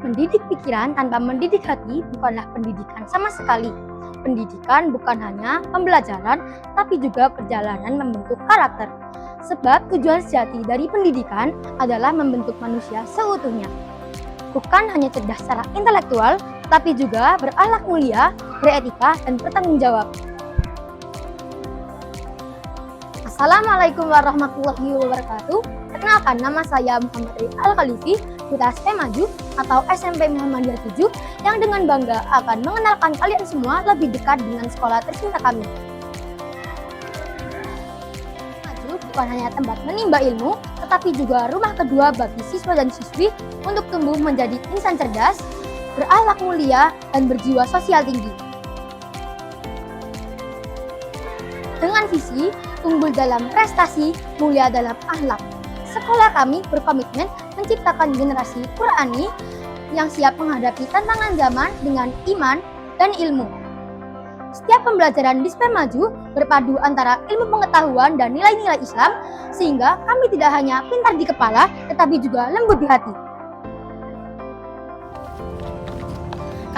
Mendidik pikiran tanpa mendidik hati bukanlah pendidikan sama sekali. Pendidikan bukan hanya pembelajaran, tapi juga perjalanan membentuk karakter. Sebab tujuan sejati dari pendidikan adalah membentuk manusia seutuhnya. Bukan hanya cerdas secara intelektual, tapi juga berakhlak mulia, beretika, dan bertanggung jawab. Assalamualaikum warahmatullahi wabarakatuh. Perkenalkan, nama saya Muhammad Ri Al-Khalifi, Duta SP Maju atau SMP Muhammadiyah 7 yang dengan bangga akan mengenalkan kalian semua lebih dekat dengan sekolah tercinta kami. Maju bukan hanya tempat menimba ilmu, tetapi juga rumah kedua bagi siswa dan siswi untuk tumbuh menjadi insan cerdas, berakhlak mulia, dan berjiwa sosial tinggi. Dengan visi unggul dalam prestasi, mulia dalam akhlak, sekolah kami berkomitmen menciptakan generasi Qurani yang siap menghadapi tantangan zaman dengan iman dan ilmu. Setiap pembelajaran di SP Maju berpadu antara ilmu pengetahuan dan nilai-nilai Islam, sehingga kami tidak hanya pintar di kepala, tetapi juga lembut di hati.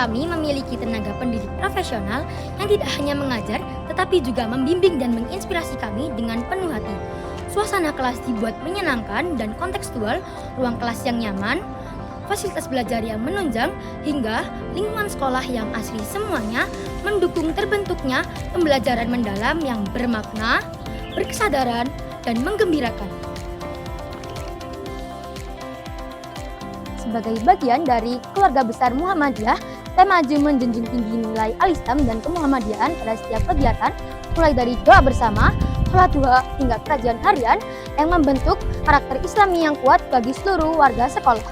Kami memiliki tenaga pendidik profesional yang tidak hanya mengajar, tetapi juga membimbing dan menginspirasi kami dengan penuh hati. Suasana kelas dibuat menyenangkan dan kontekstual, ruang kelas yang nyaman, fasilitas belajar yang menunjang, hingga lingkungan sekolah yang asri semuanya mendukung terbentuknya pembelajaran mendalam yang bermakna, berkesadaran, dan menggembirakan. Sebagai bagian dari keluarga besar Muhammadiyah, SP Maju menjunjung tinggi nilai al-Islam dan kemuhammadiyaan pada setiap kegiatan, mulai dari doa bersama, sholat duha, hingga kajian harian yang membentuk karakter Islami yang kuat bagi seluruh warga sekolah.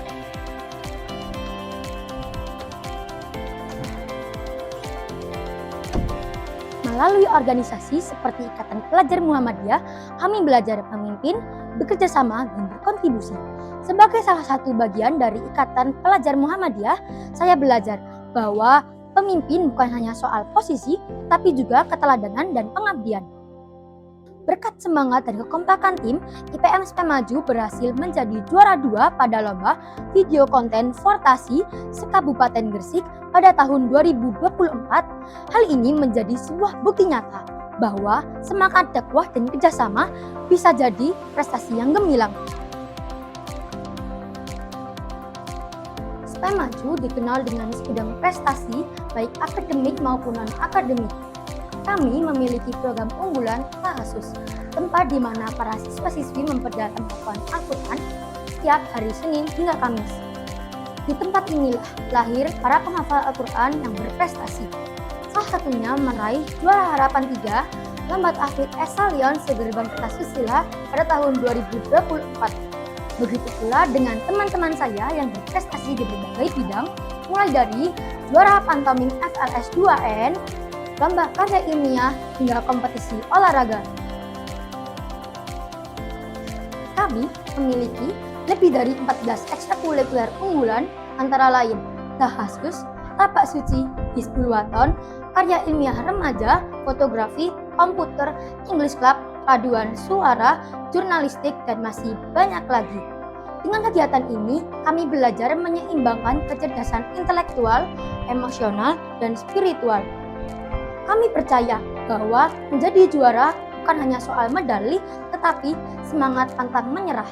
Melalui organisasi seperti Ikatan Pelajar Muhammadiyah, kami belajar memimpin, bekerja sama, dan berkontribusi. Sebagai salah satu bagian dari Ikatan Pelajar Muhammadiyah, saya belajar bahwa pemimpin bukan hanya soal posisi, tapi juga keteladanan dan pengabdian. Berkat semangat dan kekompakan tim, IPM SP Maju berhasil menjadi juara 2 pada lomba video konten Fortasi se-Kabupaten Gresik pada tahun 2024. Hal ini menjadi sebuah bukti nyata bahwa semangat dakwah dan kerjasama bisa jadi prestasi yang gemilang. SP Maju dikenal dengan segudang prestasi baik akademik maupun non-akademik. Kami memiliki program unggulan Tahasus, tempat di mana para siswa-siswi memperdalam pemahaman Al-Quran setiap hari Senin hingga Kamis. Di tempat inilah lahir para penghafal Al-Quran yang berprestasi. Salah satunya meraih juara harapan 3 Lambat Afid Esalion Segerbang Kertasusila pada tahun 2024. Begitu pula dengan teman-teman saya yang berprestasi di berbagai bidang, mulai dari juara pantomim FLS 2N, lomba karya ilmiah, hingga kompetisi olahraga. Kami memiliki lebih dari 14 ekstrakurikuler unggulan antara lain Tahasus, Tapak Suci, Hizbul Waton, karya ilmiah remaja, fotografi, komputer, English Club, paduan suara, jurnalistik, dan masih banyak lagi. Dengan kegiatan ini, kami belajar menyeimbangkan kecerdasan intelektual, emosional, dan spiritual. Kami percaya bahwa menjadi juara bukan hanya soal medali, tetapi semangat pantang menyerah.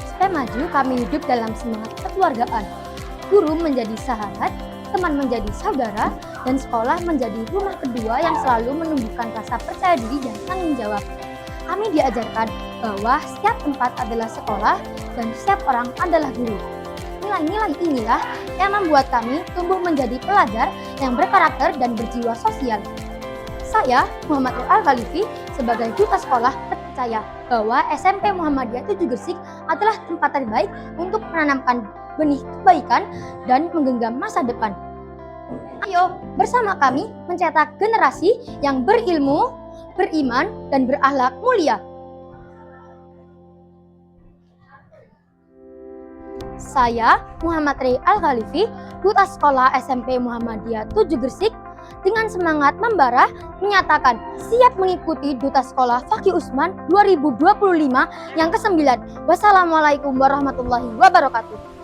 SP Maju kami hidup dalam semangat kekeluargaan. Guru menjadi sahabat, teman menjadi saudara, dan sekolah menjadi rumah kedua yang selalu menumbuhkan rasa percaya diri dan tanggung jawab. Kami diajarkan bahwa setiap tempat adalah sekolah dan setiap orang adalah guru. Nilai-nilai inilah yang membuat kami tumbuh menjadi pelajar yang berkarakter dan berjiwa sosial. Saya, Muhammad Ri Al-Khalifi, sebagai duta sekolah percaya bahwa SMP Muhammadiyah 7 Gresik adalah tempat terbaik untuk menanamkan benih kebaikan dan menggenggam masa depan. Ayo bersama kami mencetak generasi yang berilmu, beriman, dan berakhlak mulia. Saya, Muhammad Ri Al-Khalifi, Duta Sekolah SMP Muhammadiyah 7 Gresik, dengan semangat membara menyatakan siap mengikuti Duta Sekolah Fakih Usman 2025 yang ke-9. Wassalamualaikum warahmatullahi wabarakatuh.